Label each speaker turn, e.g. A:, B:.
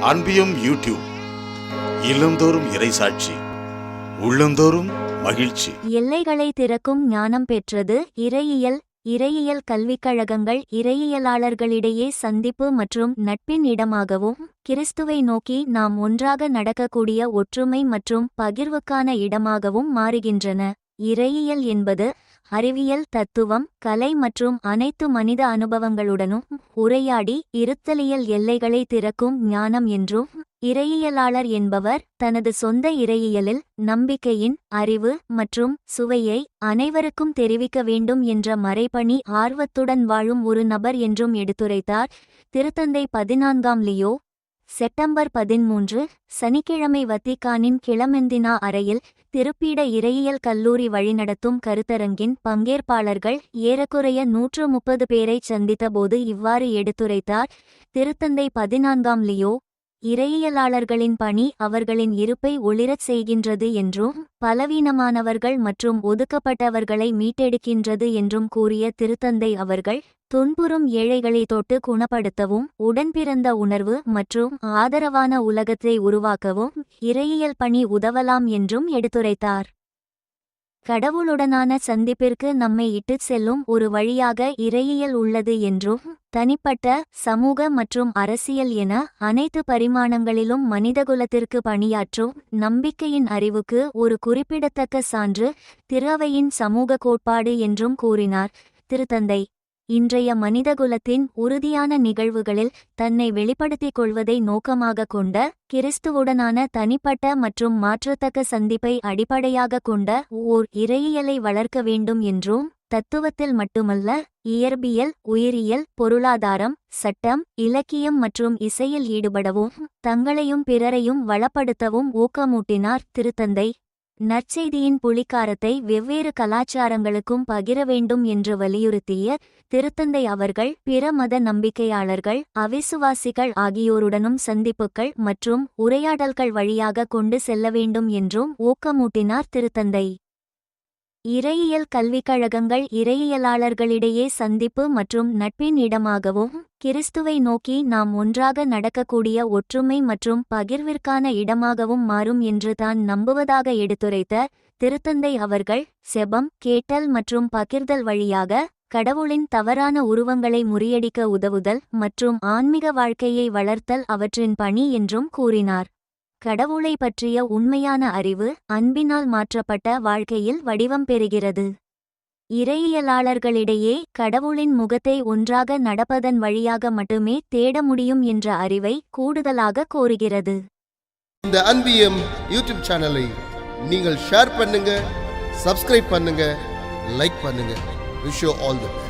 A: அன்பியும் YouTube இல்லந்தோறும் இறைசாட்சி உள்ளந்தோறும் மகிழ்ச்சி.
B: எல்லைகளை திறக்கும் ஞானம் பெற்றது இறையியல் கல்விக் கழகங்கள் இறையியலாளர்களிடையே சந்திப்பு மற்றும் நட்பின் இடமாகவும், கிறிஸ்துவை நோக்கி நாம் ஒன்றாக நடக்கக்கூடிய ஒற்றுமை மற்றும் பகிர்வுக்கான இடமாகவும் மாறுகின்றன. இறையியல் என்பது அறிவியல், தத்துவம், கலை மற்றும் அனைத்து மனித அனுபவங்களுடனும் உரையாடி இருத்தலியல் எல்லைகளை திறக்கும் ஞானம் என்றும், இறையியலாளர் என்பவர் தனது சொந்த இறையியலில் நம்பிக்கையின் அறிவு மற்றும் சுவையை அனைவருக்கும் தெரிவிக்க வேண்டும் என்ற மறைபணி ஆர்வத்துடன் வாழும் ஒரு நபர் என்றும் எடுத்துரைத்தார். திருத்தந்தை 14ஆம் லியோ செப்டம்பர் 13 சனிக்கிழமை வத்திக்கானின் கிளமெந்தினா அறையில் திருப்பீட இறையியல் கல்லூரி வழிநடத்தும் கருத்தரங்கின் பங்கேற்பாளர்கள் ஏறக்குறைய 130 பேரைச் சந்தித்தபோது இவ்வாறு எடுத்துரைத்தார். திருத்தந்தை 14ஆம் லியோ, இறையியலாளர்களின் பணி அவர்களின் இருப்பை ஒளிரச் செய்கின்றது என்றும், பலவீனமானவர்கள் மற்றும் ஒதுக்கப்பட்டவர்களை மீட்டெடுக்கின்றது என்றும் கூறிய திருத்தந்தை அவர்கள், துன்புறும் ஏழைகளை தொட்டு குணப்படுத்தவும், உடன்பிறந்த உணர்வு மற்றும் ஆதரவான உலகத்தை உருவாக்கவும் இறையியல் பணி உதவலாம் என்றும் எடுத்துரைத்தார். கடவுளுடனான சந்திப்பிற்கு நம்மை இட்டுச் செல்லும் ஒரு வழியாக இறையியல் உள்ளது என்றும், தனிப்பட்ட, சமூக மற்றும் அரசியல் என அனைத்து பரிமாணங்களிலும் மனிதகுலத்திற்கு பணியாற்றும் நம்பிக்கையின் அறிவுக்கு ஒரு குறிப்பிடத்தக்க சான்று திரு அவையின் சமூக கோட்பாடு என்றும் கூறினார். திருத்தந்தை இன்றைய மனிதகுலத்தின் உறுதியான நிகழ்வுகளில் தன்னை வெளிப்படுத்திக் கொள்வதை நோக்கமாக கொண்ட கிறிஸ்துவுடனான தனிப்பட்ட மற்றும் மாற்றத்தக்க சந்திப்பை அடிப்படையாக கொண்ட ஓர் இறையியலை வளர்க்க வேண்டும் என்றும், தத்துவத்தில் மட்டுமல்ல, இயற்பியல், உயிரியல், பொருளாதாரம், சட்டம், இலக்கியம் மற்றும் இசையில் ஈடுபடவும், தங்களையும் பிறரையும் வளப்படுத்தவும் ஊக்கமூட்டினார். திருத்தந்தை நற்செய்தியின் புளிக்காரத்தை வெவ்வேறு கலாச்சாரங்களுக்கும் பகிர வேண்டும் என்று வலியுறுத்திய திருத்தந்தை அவர்கள் பிற மத நம்பிக்கையாளர்கள், அவிசுவாசிகள் ஆகியோருடனும் சந்திப்புகள் மற்றும் உரையாடல்கள் வழியாக கொண்டு செல்ல வேண்டும் என்றும் ஊக்கமூட்டினார். திருத்தந்தை இறையியல் கல்விக் கழகங்கள் இறையியலாளர்களிடையே சந்திப்பு மற்றும் நட்பின் இடமாகவும், கிறிஸ்துவை நோக்கி நாம் ஒன்றாக நடக்கக்கூடிய ஒற்றுமை மற்றும் பகிர்விற்கான இடமாகவும் மாறும் என்று தான் நம்புவதாக எடுத்துரைத்த திருத்தந்தை அவர்கள், செபம், கேட்டல் மற்றும் பகிர்தல் வழியாக கடவுளின் தவறான உருவங்களை முறியடிக்க உதவுதல் மற்றும் ஆன்மீக வாழ்க்கையை வளர்த்தல் அவற்றின் பணி என்றும் கூறினார். கடவுளை பற்றிய உண்மையான அறிவு அன்பினால் மாற்றப்பட்ட வாழ்க்கையில் வடிவம் பெறுகிறது. இறையியலாளர்களிடையே கடவுளின் முகத்தை ஒன்றாக நடப்பதன் வழியாக மட்டுமே தேட முடியும் என்ற அறிவை கூடுதலாக கோருகிறது.
C: இந்த அன்பியம் யூடியூப் சேனலை நீங்கள் ஷேர் பண்ணுங்க, சப்ஸ்கிரைப் பண்ணுங்க, லைக் பண்ணுங்க. Wish you all the best.